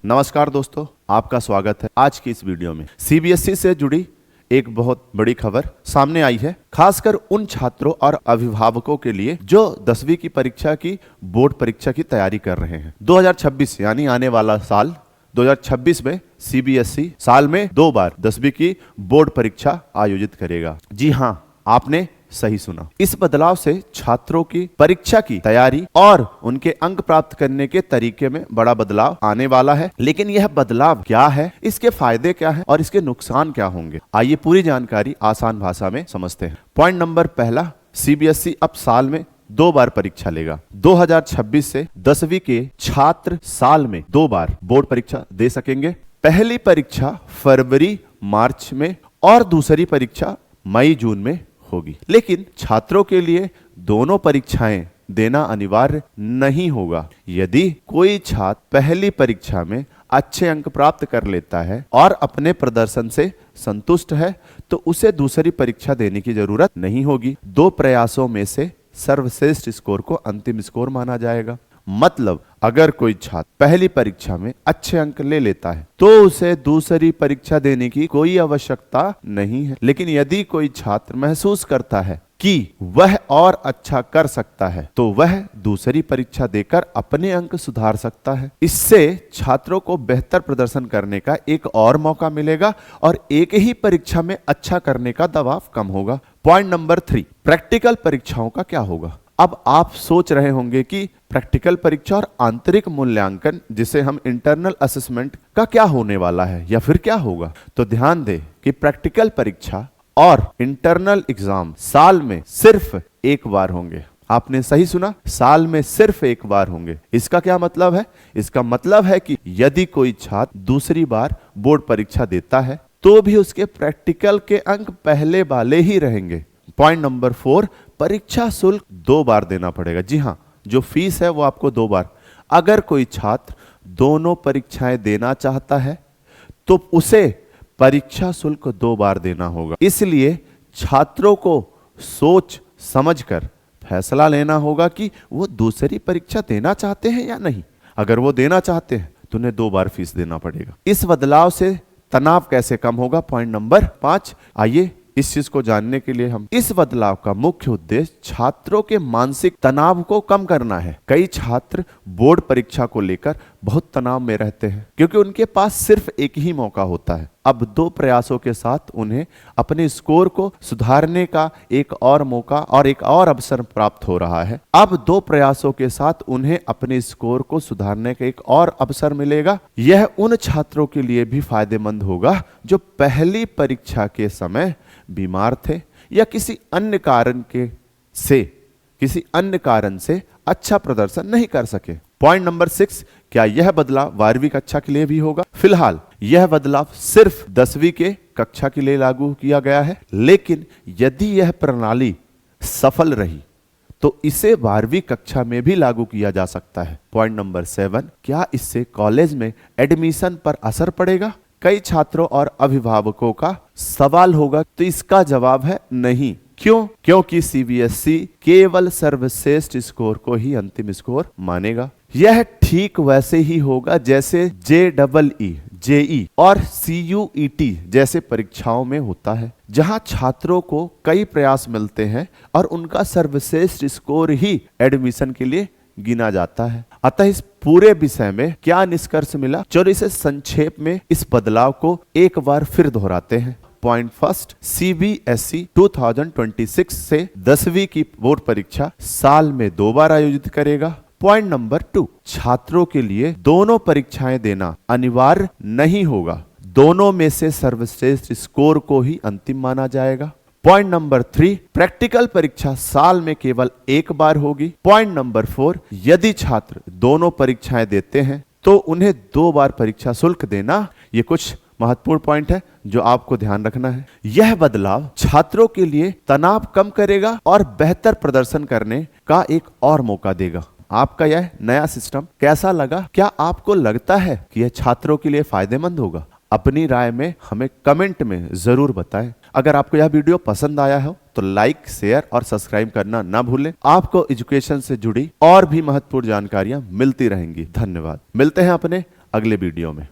नमस्कार दोस्तों, आपका स्वागत है आज की इस वीडियो में। सीबीएसई से जुड़ी एक बहुत बड़ी खबर सामने आई है, खासकर उन छात्रों और अभिभावकों के लिए जो 10वीं की परीक्षा की बोर्ड परीक्षा की तैयारी कर रहे हैं। 2026 यानी आने वाला साल 2026 में सीबीएसई साल में 2 बार 10वीं की बोर्ड परीक्षा आयोजित करेगा। जी हाँ, आपने सही सुना। इस बदलाव से छात्रों की परीक्षा की तैयारी और उनके अंक प्राप्त करने के तरीके में बड़ा बदलाव आने वाला है। लेकिन यह बदलाव क्या है, इसके फायदे क्या है और इसके नुकसान क्या होंगे, आइए पूरी जानकारी आसान भाषा में समझते हैं। पॉइंट नंबर पहला, सीबीएसई अब साल में 2 बार परीक्षा लेगा। 2026 से 10वीं के छात्र साल में 2 बार बोर्ड परीक्षा दे सकेंगे। पहली परीक्षा फरवरी मार्च में और दूसरी परीक्षा मई जून में होगी। लेकिन छात्रों के लिए दोनों परीक्षाएं देना अनिवार्य नहीं होगा। यदि कोई छात्र पहली परीक्षा में अच्छे अंक प्राप्त कर लेता है और अपने प्रदर्शन से संतुष्ट है तो उसे दूसरी परीक्षा देने की जरूरत नहीं होगी। 2 प्रयासों में से सर्वश्रेष्ठ स्कोर को अंतिम स्कोर माना जाएगा। मतलब अगर कोई छात्र पहली परीक्षा में अच्छे अंक ले लेता है तो उसे दूसरी परीक्षा देने की कोई आवश्यकता नहीं है। लेकिन यदि कोई छात्र महसूस करता है कि वह और अच्छा कर सकता है तो वह दूसरी परीक्षा देकर अपने अंक सुधार सकता है। इससे छात्रों को बेहतर प्रदर्शन करने का एक और मौका मिलेगा और एक ही परीक्षा में अच्छा करने का दबाव कम होगा। पॉइंट नंबर 3, प्रैक्टिकल परीक्षाओं का क्या होगा। अब आप सोच रहे होंगे कि प्रैक्टिकल परीक्षा और आंतरिक मूल्यांकन जिसे हम इंटरनल असेसमेंट का क्या होने वाला है या फिर क्या होगा। तो ध्यान दें कि प्रैक्टिकल परीक्षा और इंटरनल एग्जाम साल में सिर्फ एक बार होंगे। आपने सही सुना, साल में सिर्फ एक बार होंगे। इसका क्या मतलब है? इसका मतलब है कि यदि कोई छात्र दूसरी बार बोर्ड परीक्षा देता है तो भी उसके प्रैक्टिकल के अंक पहले वाले ही रहेंगे। पॉइंट नंबर 4, परीक्षा शुल्क 2 बार देना पड़ेगा। जी हाँ, जो फीस है वो आपको 2 बार। अगर कोई छात्र दोनों परीक्षाएं देना चाहता है तो उसे परीक्षा शुल्क 2 बार देना होगा। इसलिए छात्रों को सोच समझकर फैसला लेना होगा कि वो दूसरी परीक्षा देना चाहते हैं या नहीं। अगर वो देना चाहते हैं तो उन्हें 2 बार फीस देना पड़ेगा। इस बदलाव से तनाव कैसे कम होगा। पॉइंट नंबर 5, आइए इस चीज को जानने के लिए हम इस बदलाव का मुख्य उद्देश्य छात्रों के मानसिक तनाव को कम करना है। कई छात्र बोर्ड परीक्षा को लेकर बहुत तनाव में रहते हैं क्योंकि उनके पास सिर्फ एक ही मौका होता है। अब 2 प्रयासों के साथ उन्हें अपने स्कोर को सुधारने का एक और मौका और एक और अवसर प्राप्त हो रहा है। अब 2 प्रयासों के साथ उन्हें अपने स्कोर को सुधारने का एक और अवसर मिलेगा। यह उन छात्रों के लिए भी फायदेमंद होगा जो पहली परीक्षा के समय बीमार थे या किसी अन्य कारण से अच्छा प्रदर्शन नहीं कर सके। पॉइंट नंबर 6, क्या यह बदलाव 12वीं कक्षा के लिए भी होगा। फिलहाल यह बदलाव सिर्फ 10वीं के कक्षा के लिए लागू किया गया है, लेकिन यदि यह प्रणाली सफल रही तो इसे 12वीं कक्षा में भी लागू किया जा सकता है। पॉइंट नंबर 7, क्या इससे कॉलेज में एडमिशन पर असर पड़ेगा। कई छात्रों और अभिभावकों का सवाल होगा, तो इसका जवाब है नहीं। क्यों? क्योंकि सीबीएसई केवल सर्वश्रेष्ठ स्कोर को ही अंतिम स्कोर मानेगा। यह ठीक वैसे ही होगा जैसे JEE, जेई और CUET जैसे परीक्षाओं में होता है, जहां छात्रों को कई प्रयास मिलते हैं और उनका सर्वश्रेष्ठ स्कोर ही एडमिशन के लिए गिना जाता है। अतः इस पूरे विषय में क्या निष्कर्ष मिला, चलो इसे संक्षेप में इस बदलाव को एक बार फिर दोहराते हैं। पॉइंट फर्स्ट, सीबीएसई 2026 से 10वीं की बोर्ड परीक्षा साल में 2 बार आयोजित करेगा। पॉइंट नंबर 2, छात्रों के लिए दोनों परीक्षाएं देना अनिवार्य नहीं होगा। दोनों में से सर्वश्रेष्ठ स्कोर को ही अंतिम माना जाएगा। पॉइंट नंबर 3, प्रैक्टिकल परीक्षा साल में केवल एक बार होगी। पॉइंट नंबर 4, यदि छात्र दोनों परीक्षाएं देते हैं तो उन्हें 2 बार परीक्षा शुल्क देना। ये कुछ महत्वपूर्ण पॉइंट है जो आपको ध्यान रखना है। यह बदलाव छात्रों के लिए तनाव कम करेगा और बेहतर प्रदर्शन करने का एक और मौका देगा। आपका यह नया सिस्टम कैसा लगा? क्या आपको लगता है कि यह छात्रों के लिए फायदेमंद होगा? अपनी राय में हमें कमेंट में जरूर बताएं। अगर आपको यह वीडियो पसंद आया हो तो लाइक, शेयर और सब्सक्राइब करना ना भूलें। आपको एजुकेशन से जुड़ी और भी महत्वपूर्ण जानकारियां मिलती रहेंगी। धन्यवाद। मिलते हैं अपने अगले वीडियो में।